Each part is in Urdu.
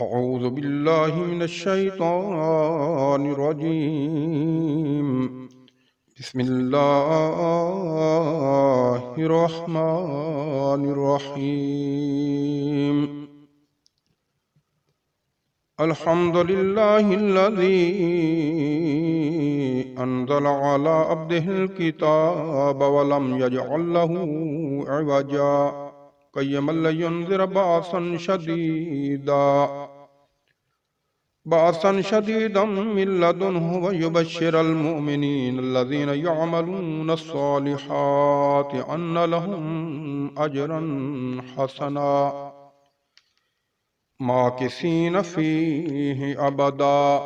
أعوذ بالله من الشيطان الرجيم. بسم الله الرحمن الرحيم. الحمد لله الذي أنزل على عبده الكتاب ولم يجعل له عوجا قيما لينذر بأسا شديدا من لدنه ويبشر المؤمنين الذين يعملون الصالحات أن لهم أجرا حسنا ماكثين فيه أبدا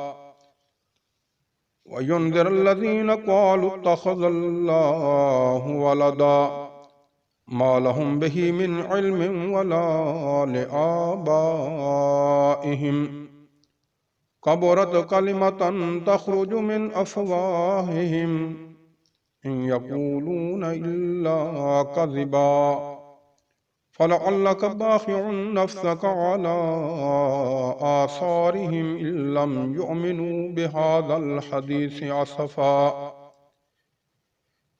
وينذر الذين قالوا اتخذ الله ولدا ما لهم به من علم ولا لآبائهم كبرت كلمة تخرج من أفواههم إن يقولون إلا كذبا فلعلك باخع نفسك على آثارهم إن لم يؤمنوا بهذا الحديث أسفا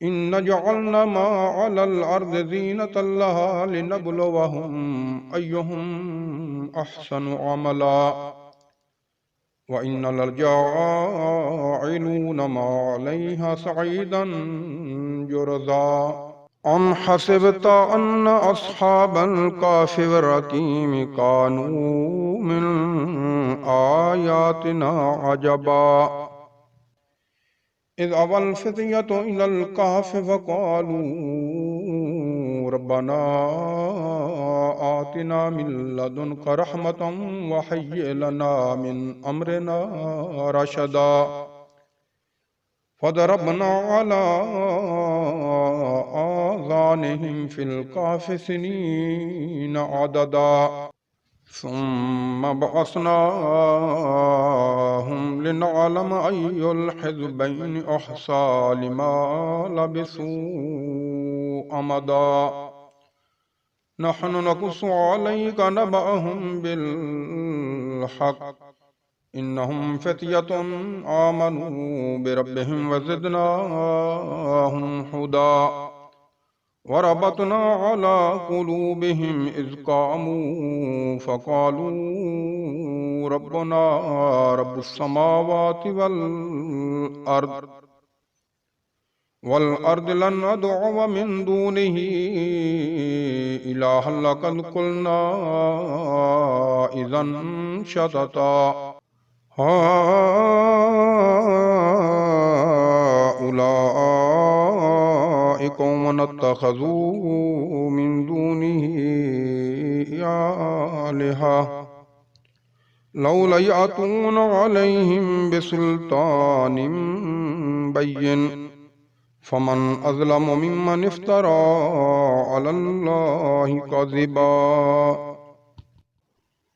إن جعلنا ما على الأرض زينة لها لنبلوهم أيهم أحسن عملا وإن لجاعلون ما عليها صعيدا جرزا أم حسبت أن أصحاب الكهف والرقيم كانوا من آياتنا عجبا إذ أوى الفتية إلى الكهف فقالوا ربنا آتنا من لدنك رحمة وهيئ لنا من أمرنا رشدا فضربنا على آذانهم في الكهف سنين عددا ثم بعثناهم لنعلم أي الحزبين أحصى لما لبثوا أمدا نحن نقص عليك نبأهم بالحق إنهم فتية آمنوا بربهم وزدناهم هدى وربطنا على قلوبهم إذ قاموا فقالوا ربنا رب السماوات والأرض لن ندعو من دونه إلها لقد قلنا إذا شططا هؤلاء قوم اتخذوا من دونه آلهة لولا يأتون عليهم بسلطان بين فمن أظلم ممن افترى على الله كذبا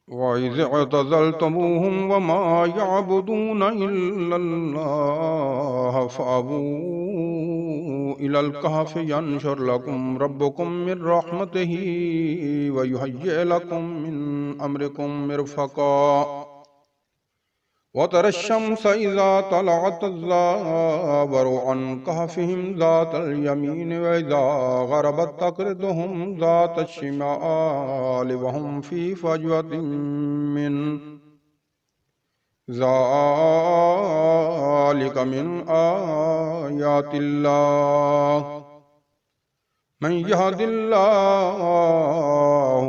وإذ اعتزلتموهم وما يعبدون إلا الله فأووا إلى الكهف ينشر لكم ربكم من رحمته ويهيئ لكم من أمركم مرفقا وترى الشمس إذا طلعت تزاور عن كهفهم ذات اليمين وإذا غربت تقرضهم ذات الشمال وهم في فجوة من ذلك من آيات الله من يهد الله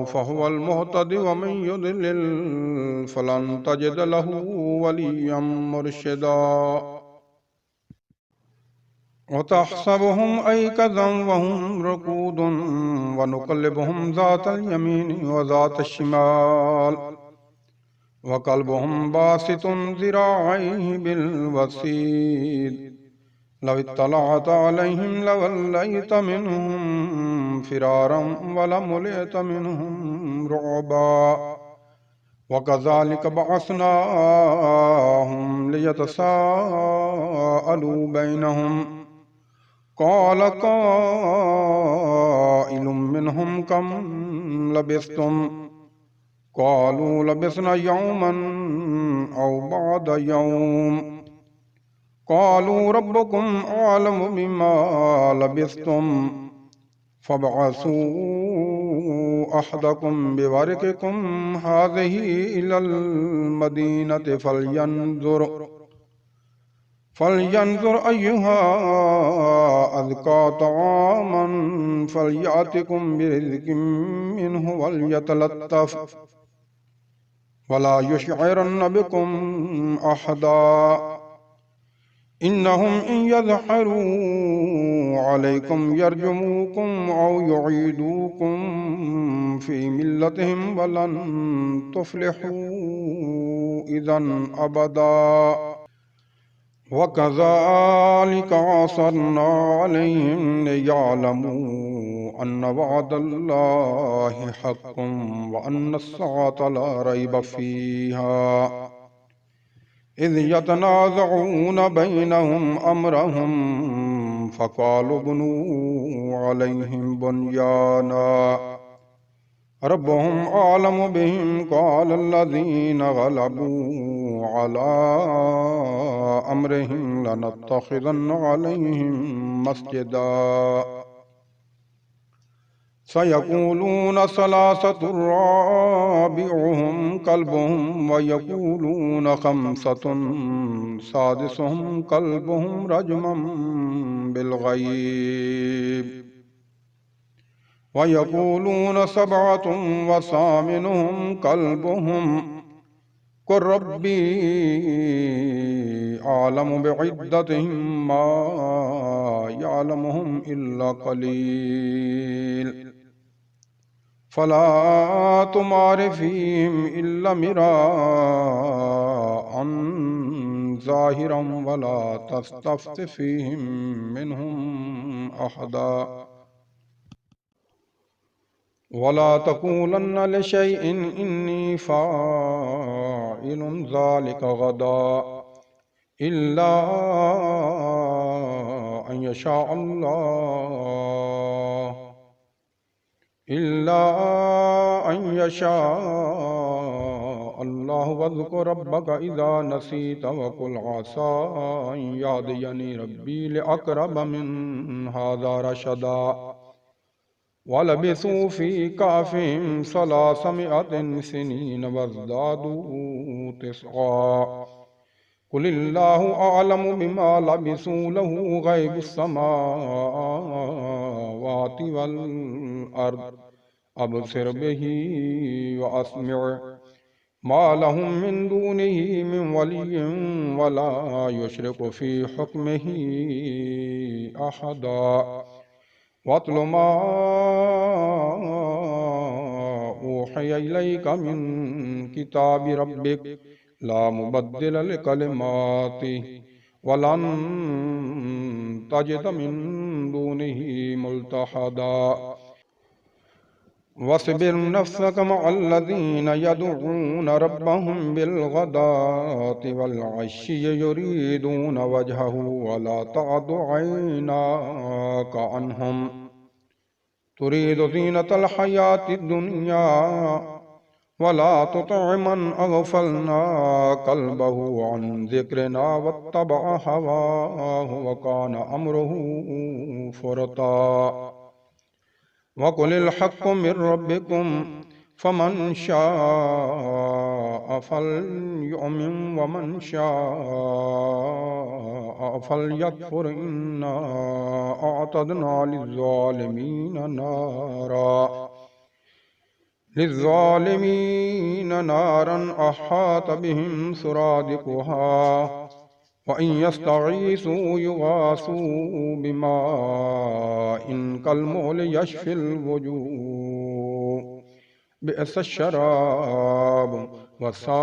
فهو المهتد ومن يضلل فلن تجد له وليا مرشدا وتحسبهم أيقظا وهم رقود ونقلبهم ذات اليمين وذات الشمال وقلبهم باسط ذراعيه بالوسيد لو اطلعت عليهم لوليت منهم فرارا ولملئت منهم رعبا وكذلك بعثناهم ليتساءلوا بينهم قال قائل منهم كم لبثتم قالوا لبثنا يوما أو بعض يوم قالوا ربكم أعلم بما لبثتم فابعثوا أحدكم بورقكم هذه إلى المدينة فلينظر أيها أزكى طعاما فليأتكم برزق منه وليتلطف ولا يشعرن بكم أحدا إنهم إن يظهروا عليكم يرجموكم أو يعيدوكم في ملتهم ولن تفلحوا إذا أبدا وكذلك عصرنا عليهم ليعلموا أن وعد الله حق وأن الساعة لا ريب فيها إذ يتنازعون بينهم أمرهم فقالوا ابنوا عليهم بنيانا ربهم أعلم بهم قال الذين غلبوا على أمرهم لنتخذن عليهم مسجدا سيقولون ثلاثة رابعهم كلبهم ويقولون خمسة سادسهم كلبهم رجما بالغيب ويقولون سبعة وثامنهم كلبهم قل ربي أعلم بعدتهم ما يعلمهم إلا قليل فلا تمار فيهم إلا مراء ظاهرا ولا تستفت فيهم منهم أحدا ولا تقولن لشيء إني فاعل ذلك غدا إلا أن يشاء الله واذكر ربك إذا نسيت وقل عسى أن يهديني ربي لأقرب من هذا رشدا ولبثوا في كهفهم 300 سنين وازدادوا 9 قل الله أعلم بما لبثوا له غيب السماوات والأرض أبصر به وأسمع ما لهم من دونه من ولي ولا يشرك في حكمه أحدا واتل ما أوحي إليك من كتاب ربك لا مبدل لكلماته ولن تجد من دونه ملتحدا واصبر نفسك مع الذين يدعون ربهم بالغداة والعشي يريدون وجهه ولا تعد عيناك عنهم تريد زينة الحياة الدنيا ولا تطع من أغفلنا قلبه عن ذكرنا واتبع هواه وكان أمره فرطا وقل الحق من ربكم فمن شاء فليؤمن ومن شاء فليكفر إنا أعتدنا للظالمين نارا أحاط بهم سرادقها وإن يستغيثوا يغاثوا بماء كالمهل يشفي الوجوه بئس الشراب وساءت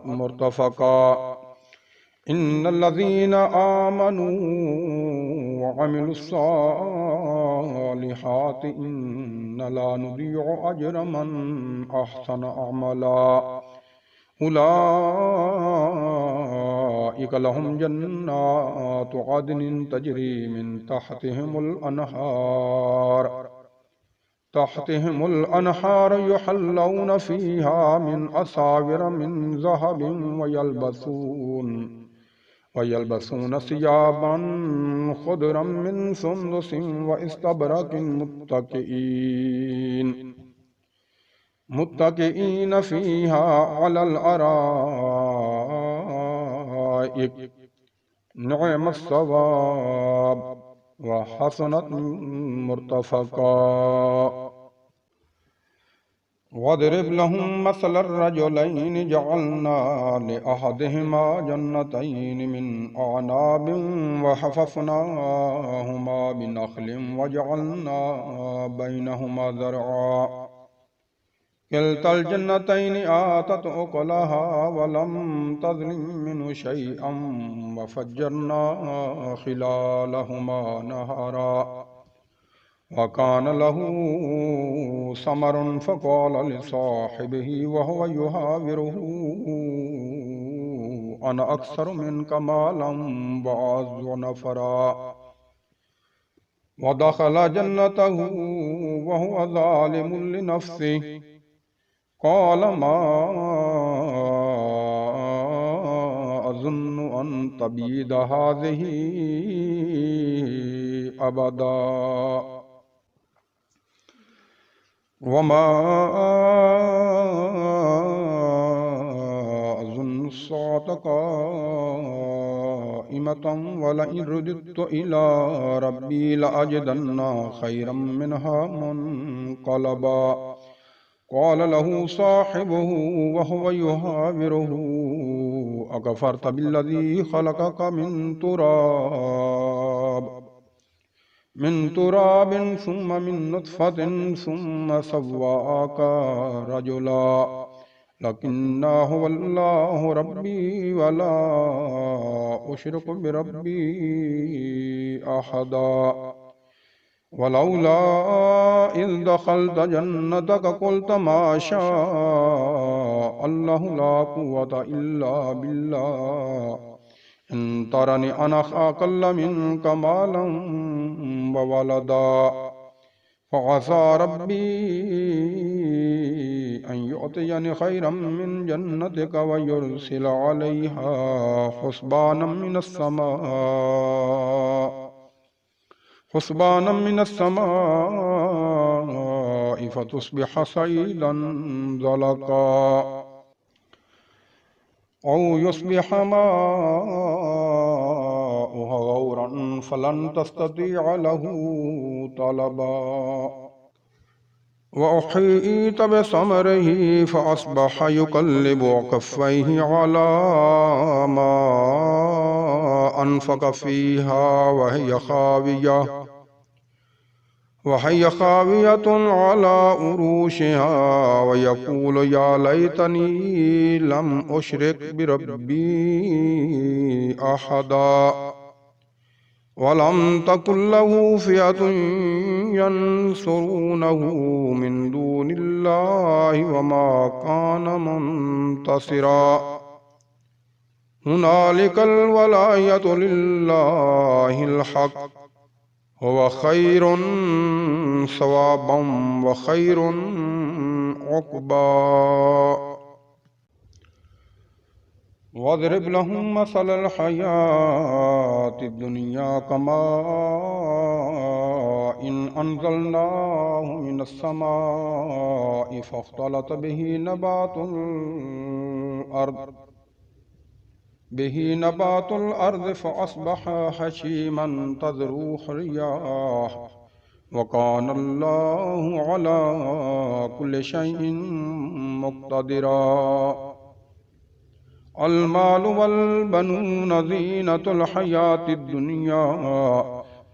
مرتفقا إن الذين آمنوا وعملوا الصالحات إنا لا نضيع أجر من أحسن عملا أولئك لهم جنات عدن تجري من تحتهم الأنهار تحتهم الأنهار يحلون فيها من أساور من ذهب ويلبسون ثيابا خضرا من سندس واستبرق متكئين فيها على الأرائك نعم الثواب وحسنت مرتفقا. واضرب لهم مثل الرجلين جعلنا لأحدهما جنتين من أعناب وحففناهما بنخل وجعلنا بينهما زرعا كلتا الجنتين آتت أكلها ولم تظلم منه شيئا وفجرنا خلالهما نهرا وكان له ثمر فقال لصاحبه وهو يحاوره أنا أكثر منك مالا وأعز نفرا ودخل جنته وهو ظالم لنفسه قال ما أظن أن تبيد هذه أبدا وما أظن الساعة قائمة ولئن رددت إلى ربي لأجدن خيرا منها منقلبا قال له صاحبه وهو يحاوره أكفرت بالذي خلقك من تراب ثم من نطفة ثم سواك رجلا لكن هو الله ربي ولا أشرك بربي أحدا ولولا إذ دخلت جنتك قلت ما شاء الله لا قوة إلا بالله إن ترني أنا أقل منك مالا وولدا فعسى ربي أن يؤتيني خيرا من جنتك ويرسل عليها حسبانا من السماء فتصبح صعيدا زلقا أو يصبح ماؤها غورا فلن تستطيع له طلبا وأحيط بثمره فأصبح يقلب كفيه على ما أنفق فيها وهي خاوية على عروشها ويقول يا ليتني لم أشرك بربي أحدا ولم تكن له فئة ينصرونه من دون الله وما كان منتصرا هنالك الولاية لله الحق هو خير ثوابا وخير عقبا واضرب لهم مثل الحياة الدنيا كماء إن أنزلناه من السماء فاختلط به نبات الأرض فأصبح هشيما تذروه الرياح وكان الله على كل شيء مقتدرا المال والبنون زينة الحياة الدنيا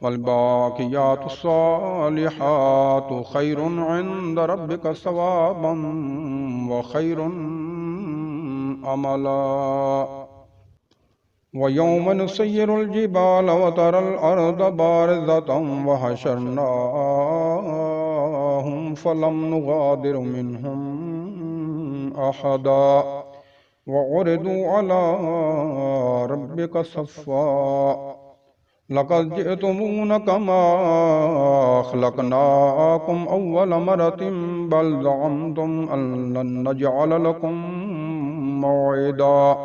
والباقيات الصالحات خير عند ربك ثوابا وخير أملا ويوم نسير الجبال وترى الأرض بارزة وحشرناهم فلم نغادر منهم أحدا وعرضوا على ربك صفا لقد جئتمونا كما خلقناكم أول مرة بل زعمتم أن لن نجعل لكم موعدا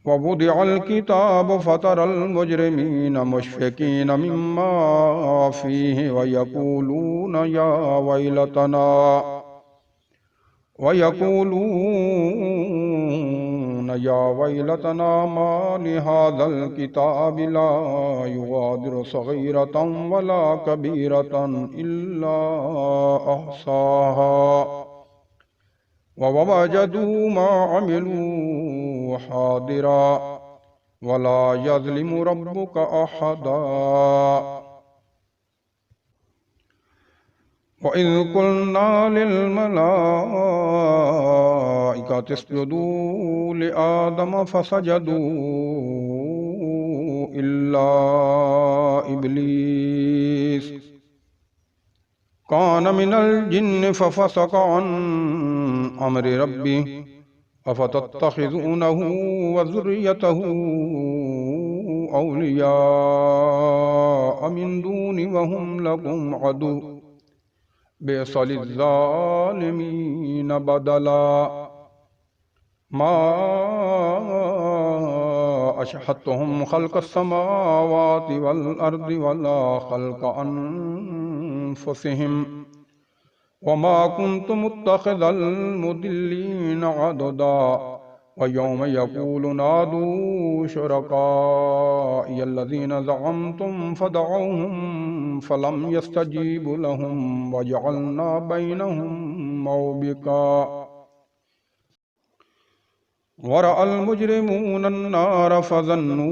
ووضع الكتاب فترى المجرمين مشفقين مما فيه ويقولون يا ويلتنا ما لهذا الكتاب لا يغادر صغيرة ولا كبيرة إلا أحصاها ووجدوا ما عملوا حاضرا ولا يظلم ربك أحدا وإذ قلنا للملائكة اسجدوا لآدم فسجدوا إلا إبليس كان من الجن ففسق عن أمر ربه أفتتخذونه وذريته أولياء من دون وهم لكم عدو بئس للظالمين بدلا ما أشهدتهم خلق السماوات والأرض ولا خلق أنفسهم وما كنت متخذ المضلين عضدا ويوم يقول نادوا شركائي الذين زعمتم فدعوهم فلم يستجيبوا لهم وجعلنا بينهم موبقا ورأى المجرمون النار فظنوا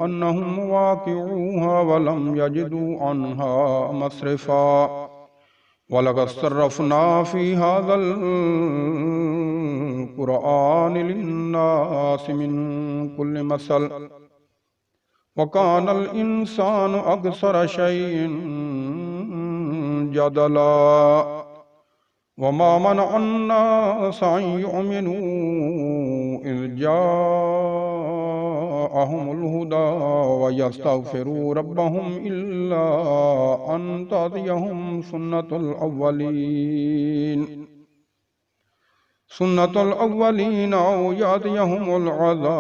أنهم واقعوها ولم يجدوا عنها مصرفا ولقد صرفنا في هذا القرآن للناس من كل مثل وكان الإنسان أكثر شيء جدلا وما منع الناس أن يؤمنوا إذ جاءهم الهدى ويستغفروا ربهم إلا أن تأتيهم سنة الأولين أو يأتيهم العذاب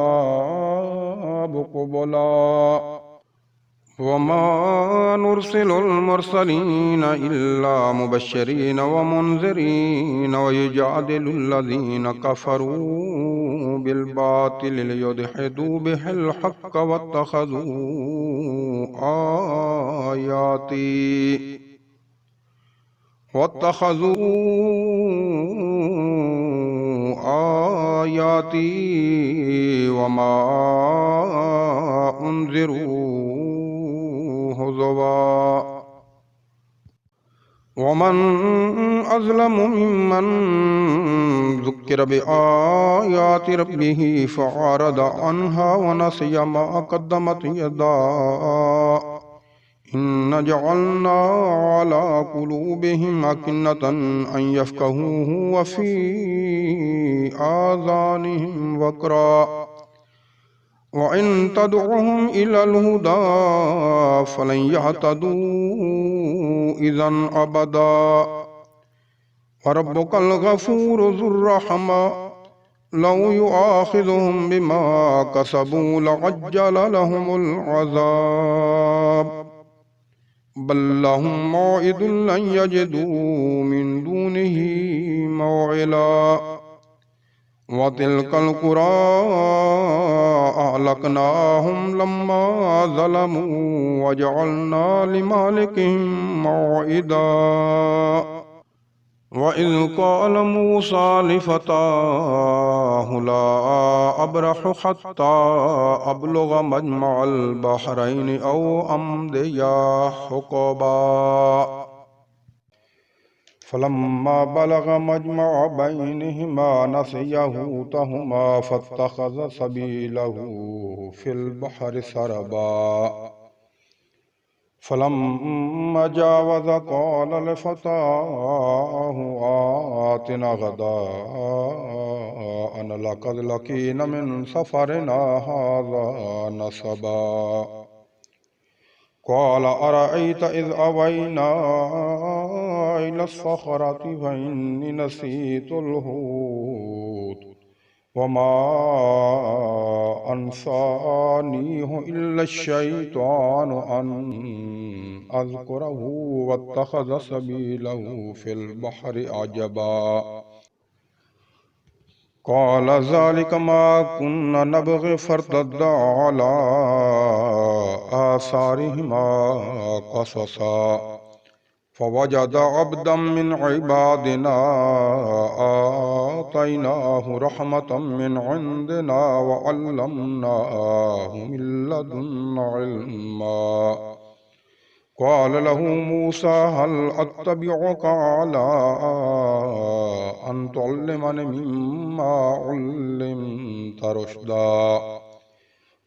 قبلا وما نرسل المرسلين إلا مبشرين ومنذرين ويجادل الذين كفروا بالباطل ليدحضوا به الحق واتخذوا آياتي وما أنذروا هزوا ومن أظلم ممن ذكر بآيات ربه فأعرض عنها ونسي ما قدمت يداه إن جعلنا على قلوبهم أكنة أن يفقهوه وفي آذانهم وقرا وإن تدعهم إلى الهدى فلن يهتدوا إذا أبدا وربك الغفور ذو الرحمة لو يؤاخذهم بما كسبوا لعجل لهم العذاب بل لهم موعد لن يجدوا من دونه موعلا وتلك القرى أهلكناهم لما ظلموا وجعلنا لمالكهم موعدا وإذ قال موسى لفتاه لا أبرح حتى أبلغ مجمع البحرين أو أمضي حقبا فلما بلغ مجمع بينهما نسيا حوتهما فاتخذ سبيله في البحر سربا فلما جاوز قال لفتاه آتنا غداءنا أن لقد لقينا من سفرنا هذا نصبا قال أرأيت إذ أوينا إلى الصخرة فإني نسيت الحوت وما أنسانيه إلا الشيطان أن أذكره واتخذ سبيله في البحر عجبا قال ذلك ما كنا نبغي فارتدا على آثارهما قصصا فوجد عبدا من عبادنا آتيناه رحمة من عندنا وعلمناه من لدنا علما قال له موسى هل أتبعك على أن تعلمني مما علمت رشدا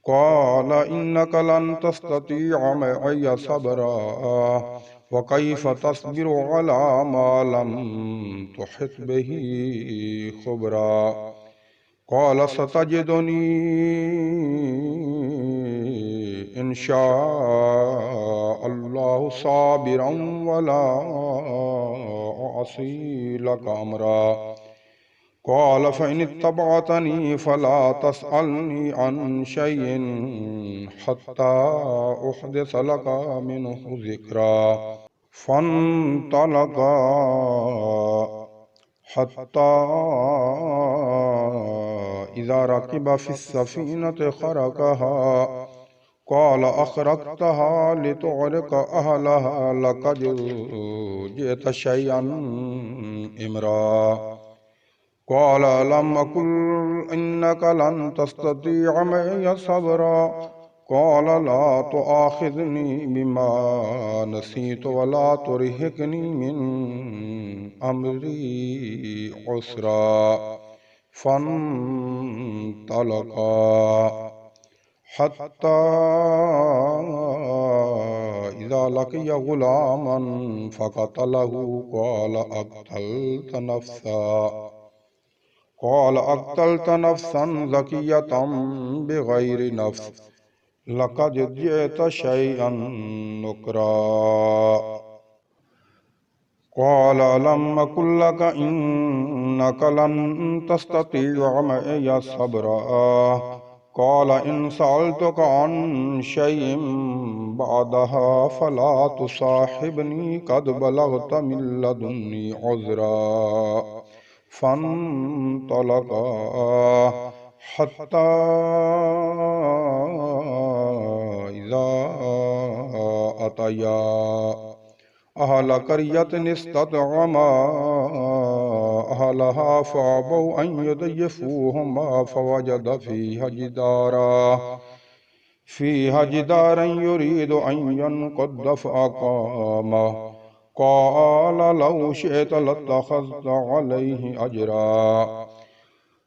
قال إنك لن تستطيع معي صبرا وكيف تصبر على ما لم تحط به خبرا قال ستجدني إن شاء الله صابرا ولا أعصي لك أمرا قال فإن اتبعتني فلا تسألني عن شيء حتى أحدث لك منه ذكرا فانطلقا حتى إذا ركب في السفينة خرقها قال أخرقتها لتغرق أهلها لقد جئت شيئا إمرا قال ألم أقل إنك لن تستطيع معي صبرا قال لا تؤاخذني بما نسيت ولا ترهقني من أمري عسرا فانطلقا حتى إذا لقي غلاما فقتله قال أقتلت نفسا زكية بغير نفس لقد جئت شيئا نكرا قال لم أقل لك إنك لن تستطيع معي صبرا قال إن سألتك عن شيء بعدها فلا تصاحبني قد بلغت من لدني عذرا فانطلقا حتى إذا أتيا أهل قرية استطعما أهلها فأبوا أن يضيفوهما فوجد فيها جدارا يريد أن ينقض فأقامه قال لو شئت لاتخذت عليه أجرا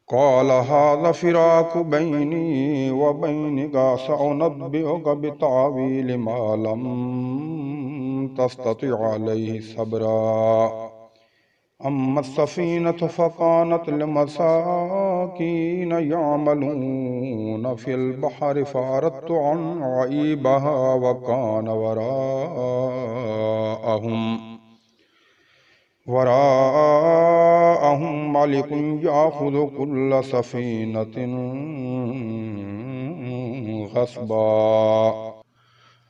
قال هذا فراق بيني وبينك سأنبئك بتأويل ما لم تستطع عليه صبرا أما السفينة فكانت لمساكين يعملون في البحر فأردت أن أعيبها وكان وراءهم ملك يأخذ كل سفينة غصبا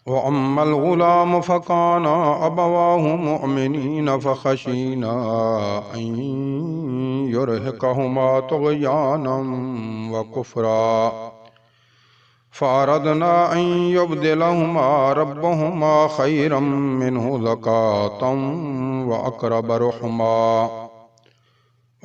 وأما الغلام فكان أبواه مؤمنين فخشينا أن يرهقهما طغيانا وكفرا فأردنا أن يبدلهما ربهما خيرا منه زكاة وأقرب رحما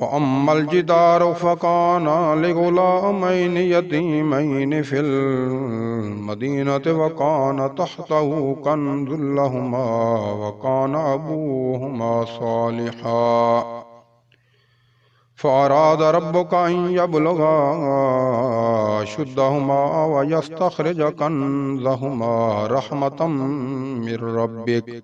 وأما الجدار فكان لغلامين يتيمين في المدينة وكان تحته كنز لهما وكان أبوهما صالحا فأراد ربك أن يبلغا أشدهما ويستخرج كنزهما رحمة من ربك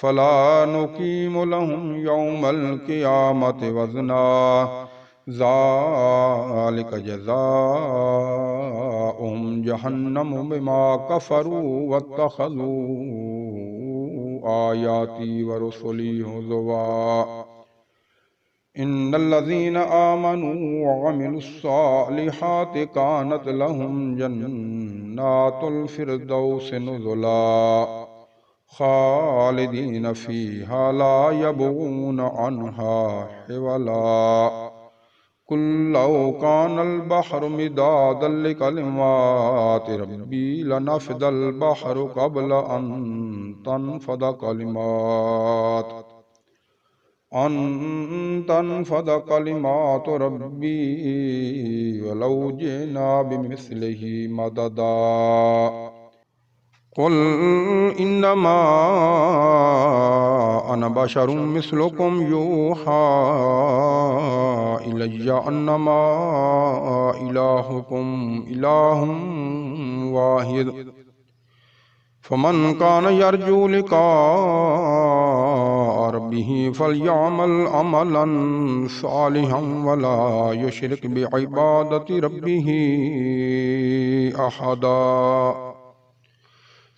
فلا نقيم لهم يوم القيامة وزنا ذلك جزاؤهم جهنم بما كفروا واتخذوا آياتي ورسلي هزوا إن الذين آمنوا وعملوا الصالحات كانت لهم جنات الفردوس نزلا خالدين فيها لا يبغون عنها حولا قل لو كان البحر مدادا لكلمات ربي لنفد البحر قبل أن تنفد كلمات ربي ولو جئنا بمثله مددا قل إنما أنا بشر مثلكم يوحى إلي أنما إلهكم إله واحد فمن كان يرجو لقاء ربه فليعمل عملا صالحا ولا يشرك بعبادة ربه أحدا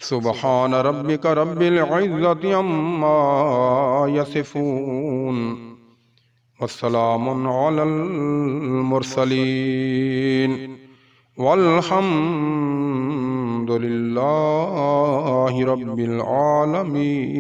سبحان ربك رب العزة عما يصفون والسلام على المرسلين والحمد لله رب العالمين.